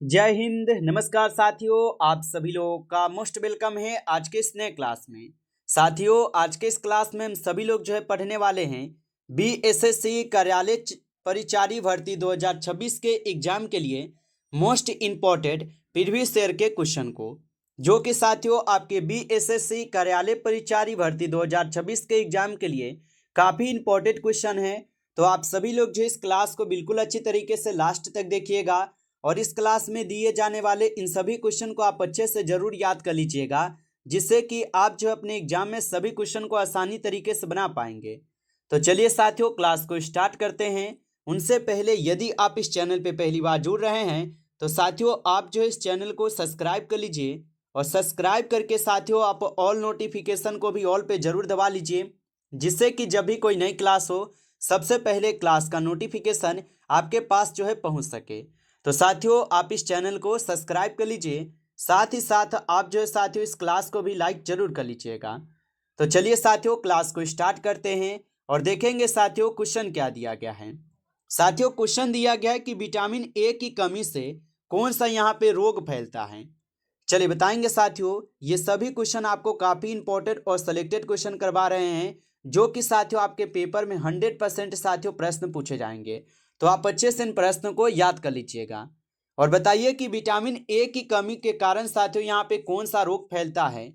जय हिंद। नमस्कार साथियों, आप सभी लोगों का मोस्ट वेलकम है आज के इस नए क्लास में। साथियों, आज के इस क्लास में हम सभी लोग जो है पढ़ने वाले हैं बीएसएससी कार्यालय परिचारी भर्ती 2026 के एग्जाम के लिए मोस्ट इम्पोर्टेंट प्रीवियस ईयर के क्वेश्चन को, जो कि साथियों आपके बीएसएससी कार्यालय परिचारी भर्ती 2026 के एग्जाम के लिए काफ़ी इंपॉर्टेंट क्वेश्चन है। तो आप सभी लोग जो इस क्लास को बिल्कुल अच्छी तरीके से लास्ट तक देखिएगा और इस क्लास में दिए जाने वाले इन सभी क्वेश्चन को आप अच्छे से जरूर याद कर लीजिएगा, जिससे कि आप जो अपने एग्जाम में सभी क्वेश्चन को आसानी तरीके से बना पाएंगे। तो चलिए साथियों, क्लास को स्टार्ट करते हैं। उनसे पहले यदि आप इस चैनल पे पहली बार जुड़ रहे हैं तो साथियों आप जो इस चैनल को सब्सक्राइब कर लीजिए और सब्सक्राइब करके साथियों आप ऑल नोटिफिकेशन को भी ऑल पे जरूर दबा लीजिए, जिससे कि जब भी कोई नई क्लास हो सबसे पहले क्लास का नोटिफिकेशन आपके पास जो है पहुंच सके। तो साथियों आप इस चैनल को सब्सक्राइब कर लीजिए, साथ ही साथ आप जो है साथियों इस क्लास को भी लाइक जरूर कर लीजिएगा। तो चलिए साथियों क्लास को स्टार्ट करते हैं और देखेंगे साथियों क्वेश्चन क्या दिया गया है। साथियों क्वेश्चन दिया गया है कि विटामिन ए की कमी से कौन सा यहाँ पे रोग फैलता है। चलिए बताएंगे साथियों, ये सभी क्वेश्चन आपको काफ़ी इंपॉर्टेंट और सिलेक्टेड क्वेश्चन करवा रहे हैं, जो कि साथियों आपके पेपर में 100% साथियों प्रश्न पूछे जाएंगे। तो आप अच्छे से इन प्रश्नों को याद कर लीजिएगा और बताइए कि विटामिन ए की कमी के कारण साथियों यहाँ पे कौन सा रोग फैलता है।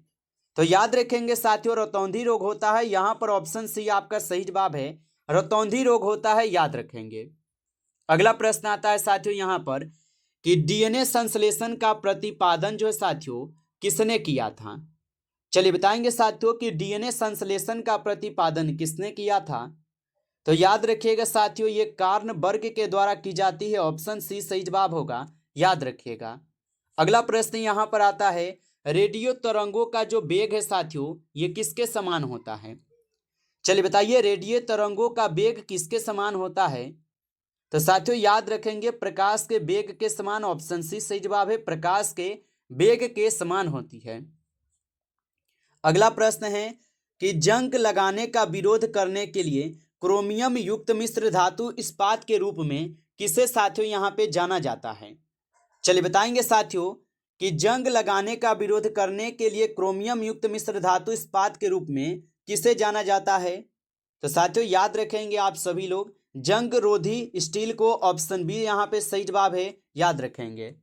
तो याद रखेंगे साथियों, रतौंधी रोग होता है। यहाँ पर ऑप्शन सी आपका सही जवाब है, रतौंधी रोग होता है, याद रखेंगे। अगला प्रश्न आता है साथियों यहाँ पर कि डीएनए संश्लेषण का प्रतिपादन जो है साथियों किसने किया था। चलिए बताएंगे साथियों कि डीएनए संश्लेषण का प्रतिपादन किसने किया था। तो याद रखिएगा साथियों, ये कार्ल बर्ग के द्वारा की जाती है। ऑप्शन सी सही जवाब होगा, याद रखिएगा। अगला प्रश्न यहाँ पर आता है, रेडियो तरंगों का जो वेग है साथियों ये किसके समान होता है। चलिए बताइए, रेडियो तरंगों का वेग किसके समान होता है। तो साथियों याद रखेंगे प्रकाश के वेग के समान। ऑप्शन सी सही जवाब है, प्रकाश के वेग के समान होती है। अगला प्रश्न है कि जंग लगाने का विरोध करने के लिए क्रोमियम युक्त मिश्र धातु इस्पात के रूप में किसे साथियों यहाँ पे जाना जाता है। चलिए बताएंगे साथियों कि जंग लगाने का विरोध करने के लिए क्रोमियम युक्त मिश्र धातु इस्पात के रूप में किसे जाना जाता है। तो साथियों याद रखेंगे आप सभी लोग जंग रोधी स्टील को। ऑप्शन बी यहाँ पे सही जवाब है, याद रखेंगे।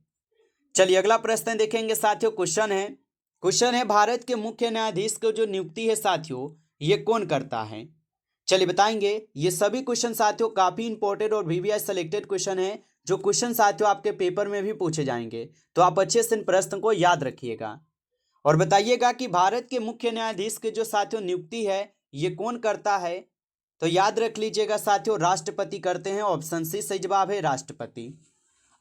चलिए अगला प्रश्न देखेंगे साथियों। क्वेश्चन है भारत के मुख्य न्यायाधीश को जो नियुक्ति है साथियों ये कौन करता है। चलिए बताएंगे, ये सभी क्वेश्चन साथियों काफी इंपॉर्टेंट और वीवीआई सेलेक्टेड क्वेश्चन है, जो क्वेश्चन साथियों आपके पेपर में भी पूछे जाएंगे। तो आप अच्छे से इन प्रश्न को याद रखिएगा और बताइएगा कि भारत के मुख्य न्यायाधीश के जो साथियों नियुक्ति है ये कौन करता है। तो याद रख लीजिएगा साथियों, राष्ट्रपति करते हैं। ऑप्शन सी सही जवाब है, राष्ट्रपति।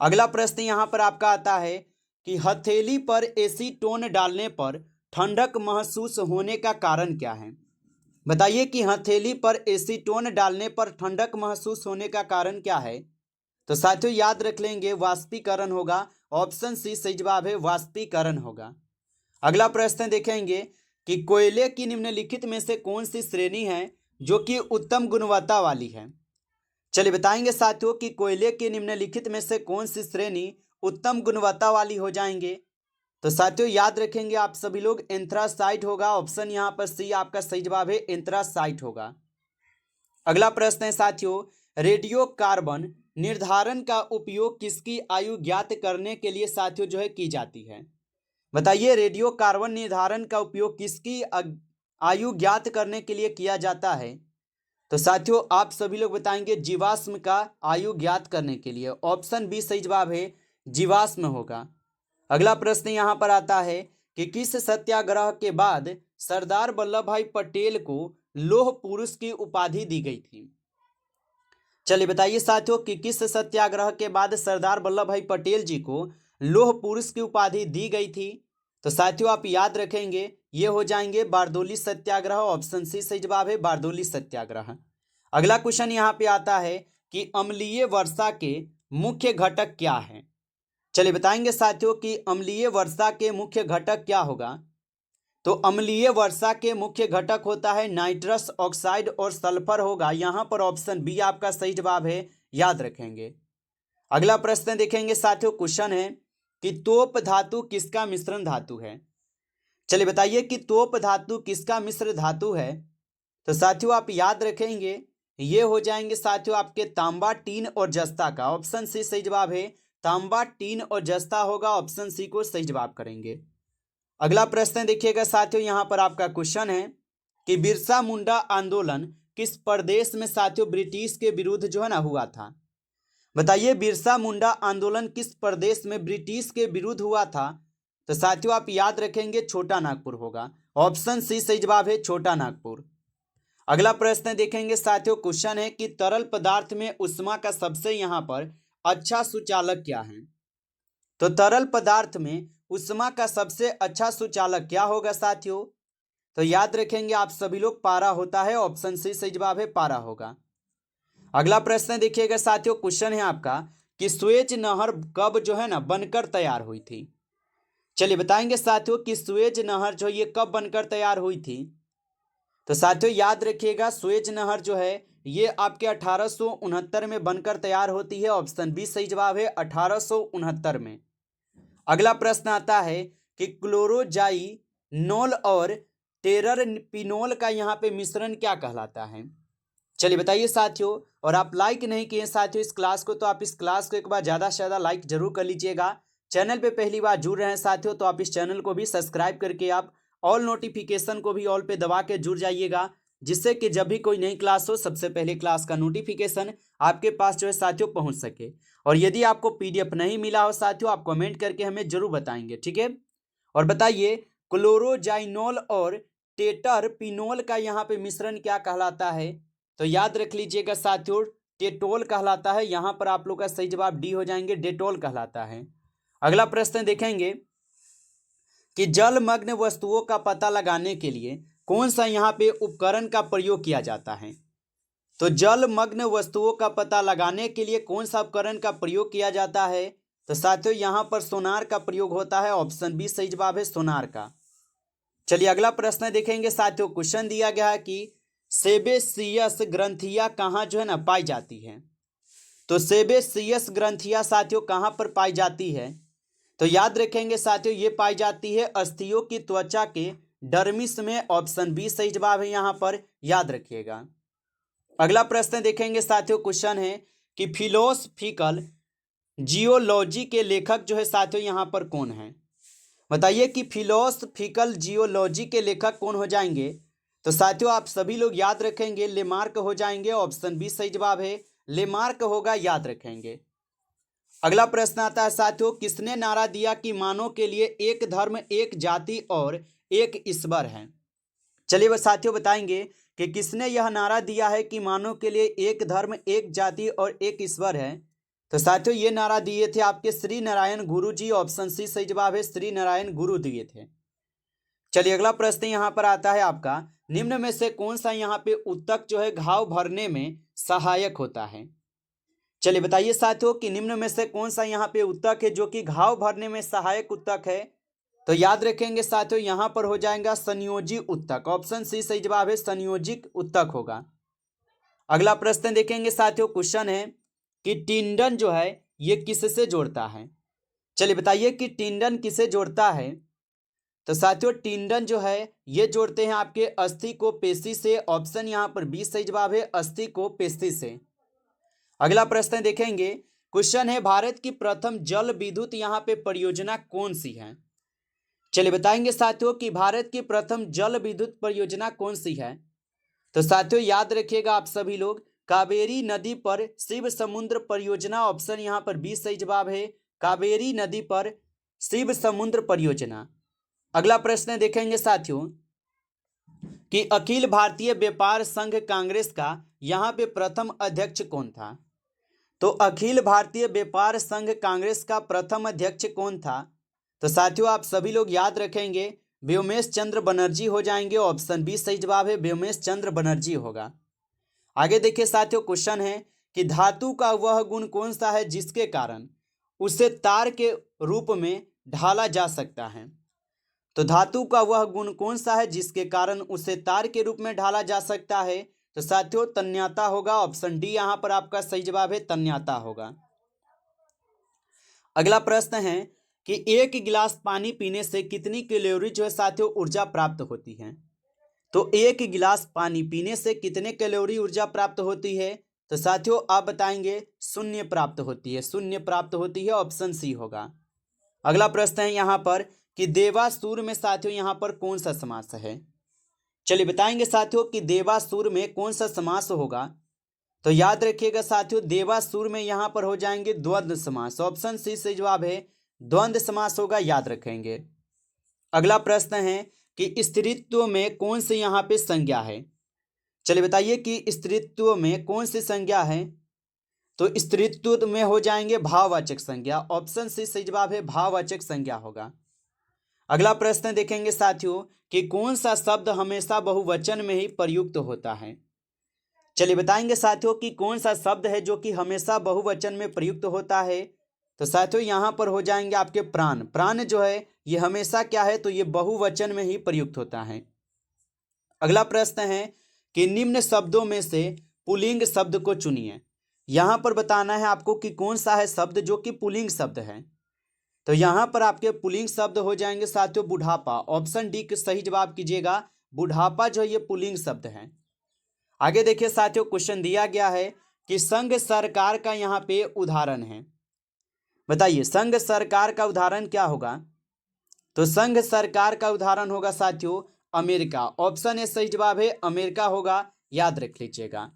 अगला प्रश्न यहाँ पर आपका आता है कि हथेली पर एसीटोन डालने पर ठंडक महसूस होने का कारण क्या है। बताइए कि हथेली पर एसीटोन डालने पर ठंडक महसूस होने का कारण क्या है। तो साथियों याद रख लेंगे, वाष्पीकरण होगा। ऑप्शन सी सही जवाब है, वाष्पीकरण होगा। अगला प्रश्न देखेंगे कि कोयले की निम्नलिखित में से कौन सी श्रेणी है जो कि उत्तम गुणवत्ता वाली है। चलिए बताएंगे साथियों कि कोयले के निम्नलिखित में से कौन सी श्रेणी उत्तम गुणवत्ता वाली हो जाएंगे। तो साथियों याद रखेंगे आप सभी लोग, एंथ्रासाइट होगा। ऑप्शन यहाँ पर सी आपका सही जवाब है, एंथ्रासाइट होगा। अगला प्रश्न है साथियों, रेडियो कार्बन निर्धारण का उपयोग किसकी आयु ज्ञात करने के लिए साथियों जो है की जाती है। बताइए, रेडियो कार्बन निर्धारण का उपयोग किसकी आयु ज्ञात करने के लिए किया जाता है। तो साथियों आप सभी लोग बताएंगे जीवाश्म का आयु ज्ञात करने के लिए। ऑप्शन बी सही जवाब है, जीवाश्म होगा। अगला प्रश्न यहां पर आता है कि किस सत्याग्रह के बाद सरदार वल्लभ भाई पटेल को लौह पुरुष की उपाधि दी गई थी। चलिए बताइए साथियों कि किस सत्याग्रह के बाद सरदार वल्लभ भाई पटेल जी को लौह पुरुष की उपाधि दी गई थी। तो साथियों आप याद रखेंगे ये हो जाएंगे बारदोली सत्याग्रह। ऑप्शन सी सही जवाब है, बारदोली सत्याग्रह। अगला क्वेश्चन यहाँ पे आता है कि अम्लीय वर्षा के मुख्य घटक क्या है। चलिए बताएंगे साथियों कि अम्लीय वर्षा के मुख्य घटक क्या होगा। तो अम्लीय वर्षा के मुख्य घटक होता है नाइट्रस ऑक्साइड और सल्फर होगा। यहाँ पर ऑप्शन बी आपका सही जवाब है, याद रखेंगे। अगला प्रश्न देखेंगे साथियों, क्वेश्चन है कि तोप धातु किसका मिश्रण धातु है। चलिए बताइए कि तोप धातु किसका मिश्र धातु है। तो साथियों आप याद रखेंगे ये हो जाएंगे साथियों आपके तांबा, टीन और जस्ता का। ऑप्शन सी सही जवाब है, तांबा, टीन और जस्ता होगा। ऑप्शन सी को सही जवाब करेंगे। अगला प्रश्न देखिएगा साथियों, यहां पर आपका क्वेश्चन है कि बिरसा मुंडा आंदोलन किस प्रदेश में साथियों ब्रिटिश के विरुद्ध जो है ना हुआ था। बताइए बिरसा मुंडा आंदोलन किस प्रदेश में ब्रिटिश के विरुद्ध हुआ था। तो साथियों आप याद रखेंगे छोटा नागपुर होगा। ऑप्शन सी सही जवाब है, छोटा नागपुर। अगला प्रश्न देखेंगे साथियों, क्वेश्चन है कि तरल पदार्थ में ऊष्मा का सबसे यहां पर अच्छा सुचालक क्या है। तो तरल पदार्थ में ऊष्मा का सबसे अच्छा सुचालक क्या होगा साथियों। तो याद रखेंगे आप सभी लोग, पारा होता है। ऑप्शन सी सही जवाब है, पारा होगा। अगला प्रश्न देखिएगा साथियों, क्वेश्चन है आपका कि सुएज नहर कब जो है ना बनकर तैयार हुई थी। चलिए बताएंगे साथियों कि सुएज नहर जो ये कब बनकर तैयार हुई थी। तो साथियों याद रखिएगा सुएज नहर जो है ये आपके 1869 में बनकर तैयार होती है। ऑप्शन बी सही जवाब है, 1869 में। अगला प्रश्न आता है कि क्लोरोजाइनोल और टेररपिनोल का यहाँ पे मिश्रण क्या कहलाता है। चलिए बताइए साथियों, और आप लाइक नहीं किए साथियों इस क्लास को, तो आप इस क्लास को एक बार ज़्यादा से ज़्यादा लाइक जरूर कर लीजिएगा। चैनल पे पहली बार जुड़ रहे हैं साथियों तो आप इस चैनल को भी सब्सक्राइब करके आप ऑल नोटिफिकेशन को भी ऑल पे दबा के जुड़ जाइएगा, जिससे कि जब भी कोई नई क्लास हो सबसे पहले क्लास का नोटिफिकेशन आपके पास जो है साथियों पहुंच सके। और यदि आपको पीडीएफ नहीं मिला हो साथियों, आप कमेंट करके हमें जरूर बताएंगे, ठीक है। और बताइए क्लोरोजाइनोल और टेटरपिनोल का यहाँ पे मिश्रण क्या कहलाता है। तो याद रख लीजिएगा साथियों, डेटोल कहलाता है। यहां पर आप लोग का सही जवाब डी हो जाएंगे, डेटोल कहलाता है। अगला प्रश्न देखेंगे कि जलमग्न वस्तुओं का पता लगाने के लिए कौन सा यहाँ पे उपकरण का प्रयोग किया जाता है। तो जलमग्न वस्तुओं का पता लगाने के लिए कौन सा उपकरण का प्रयोग किया जाता है। तो साथियों यहाँ पर सोनार का प्रयोग होता है। ऑप्शन बी सही जवाब है, सोनार का। चलिए अगला प्रश्न देखेंगे साथियों, क्वेश्चन दिया गया है कि सेबेसियस ग्रंथियां कहाँ जो है ना पाई जाती है। तो सेबेसियस ग्रंथियां साथियों कहाँ पर पाई जाती है। तो याद रखेंगे साथियों ये पाई जाती है अस्थियों की त्वचा के डर्मिस में। ऑप्शन बी सही जवाब है यहाँ पर, याद रखिएगा। अगला प्रश्न देखेंगे साथियों, क्वेश्चन है कि फिलोसफिकल जियोलॉजी के लेखक जो है साथियों यहाँ पर कौन है। बताइए कि फिलोसफिकल जियोलॉजी के लेखक कौन हो जाएंगे। तो साथियों आप सभी लोग याद रखेंगे लेमार्क हो जाएंगे। ऑप्शन बी सही जवाब है, लेमार्क होगा, याद रखेंगे। अगला प्रश्न आता है साथियों, किसने नारा दिया कि मानव के लिए एक धर्म, एक जाति और एक ईश्वर है। चलिए साथियों बताएंगे कि किसने यह नारा दिया है कि मानव के लिए एक धर्म, एक जाति और एक ईश्वर है। तो साथियों ये नारा दिए थे आपके श्री नारायण गुरु जी। ऑप्शन सी सही जवाब है, श्री नारायण गुरु दिए थे। चलिए अगला प्रश्न यहाँ पर आता है आपका, निम्न में से कौन सा यहाँ पे उत्तक जो है घाव भरने में सहायक होता है। चलिए बताइए साथियों कि निम्न में से कौन सा यहाँ पे उत्तक है जो कि घाव भरने में सहायक उत्तक है। तो याद रखेंगे साथियों यहाँ पर हो जाएगा संयोजी उत्तक। ऑप्शन सी सही जवाब है, संयोजिक उत्तक होगा। अगला प्रश्न देखेंगे साथियों, क्वेश्चन है कि टिंडन जो है ये किससे जोड़ता है। चलिए बताइए कि टिंडन किसे जोड़ता है। तो साथियों टिंडन जो है ये जोड़ते हैं आपके अस्थि को पेशी से। ऑप्शन यहाँ पर बी सही जवाब है, अस्थि को पेशी से। अगला प्रश्न देखेंगे, क्वेश्चन है भारत की प्रथम जल विद्युत यहाँ पे परियोजना कौन सी है। चलिए बताएंगे साथियों कि भारत की प्रथम जल विद्युत परियोजना कौन सी है। तो साथियों याद रखिएगा आप सभी लोग, कावेरी नदी पर शिव समुद्र परियोजना। ऑप्शन यहाँ पर बी सही जवाब है, कावेरी नदी पर शिव समुद्र परियोजना। अगला प्रश्न देखेंगे साथियों कि अखिल भारतीय व्यापार संघ कांग्रेस का यहाँ पे प्रथम अध्यक्ष कौन था। तो अखिल भारतीय व्यापार संघ कांग्रेस का प्रथम अध्यक्ष कौन था। तो साथियों आप सभी लोग याद रखेंगे व्योमेश चंद्र बनर्जी हो जाएंगे। ऑप्शन बी सही जवाब है, व्योमेश चंद्र बनर्जी होगा। आगे देखिए साथियों, क्वेश्चन है कि धातु का वह गुण कौन सा है जिसके कारण उसे तार के रूप में ढाला जा सकता है। तो धातु का वह गुण कौन सा है जिसके कारण उसे तार के रूप में ढाला जा सकता है। तो साथियों तन्यता होगा। ऑप्शन डी यहां पर आपका सही जवाब है, तन्यता होगा। अगला प्रश्न है कि एक गिलास पानी पीने से कितनी कैलोरी जो है साथियों ऊर्जा प्राप्त होती है। तो एक गिलास पानी पीने से कितने कैलोरी ऊर्जा प्राप्त होती है? तो साथियों आप बताएंगे शून्य प्राप्त होती है, शून्य प्राप्त होती है, ऑप्शन सी होगा। अगला प्रश्न है यहाँ पर कि देवासुर में साथियों यहाँ पर कौन सा समास है? चलिए बताएंगे साथियों कि देवासुर में कौन सा समास होगा। तो याद रखिएगा साथियों, देवासुर में यहाँ पर हो जाएंगे द्वंद्व समास, ऑप्शन सी से जवाब है द्वंद्व समास होगा, याद रखेंगे। अगला प्रश्न है कि स्त्रीत्व में कौन सी यहाँ पे संज्ञा है? चलिए बताइए कि स्त्रीत्व में कौन सी संज्ञा है? तो स्त्रीत्व में हो जाएंगे भाववाचक संज्ञा, ऑप्शन सी सही जवाब है भाववाचक संज्ञा होगा। अगला प्रश्न देखेंगे साथियों कि कौन सा शब्द हमेशा बहुवचन में ही प्रयुक्त होता है? चलिए बताएंगे साथियों कि कौन सा शब्द है जो कि हमेशा बहुवचन में प्रयुक्त होता है। तो साथियों यहाँ पर हो जाएंगे आपके प्राण। प्राण जो है ये हमेशा क्या है? तो ये बहुवचन में ही प्रयुक्त होता है। अगला प्रश्न है कि निम्न शब्दों में से पुल्लिंग शब्द को चुनिए। यहाँ पर बताना है आपको कि कौन सा है शब्द जो कि पुल्लिंग शब्द है। तो यहाँ पर आपके पुल्लिंग शब्द हो जाएंगे साथियों बुढ़ापा, ऑप्शन डी के सही जवाब कीजिएगा। बुढ़ापा जो है ये पुल्लिंग शब्द है। आगे देखिए साथियों, क्वेश्चन दिया गया है कि संघ सरकार का यहाँ पे उदाहरण है। बताइए संघ सरकार का उदाहरण क्या होगा? तो संघ सरकार का उदाहरण होगा साथियों अमेरिका, ऑप्शन ए सही जवाब है अमेरिका होगा, याद रख लीजिएगा।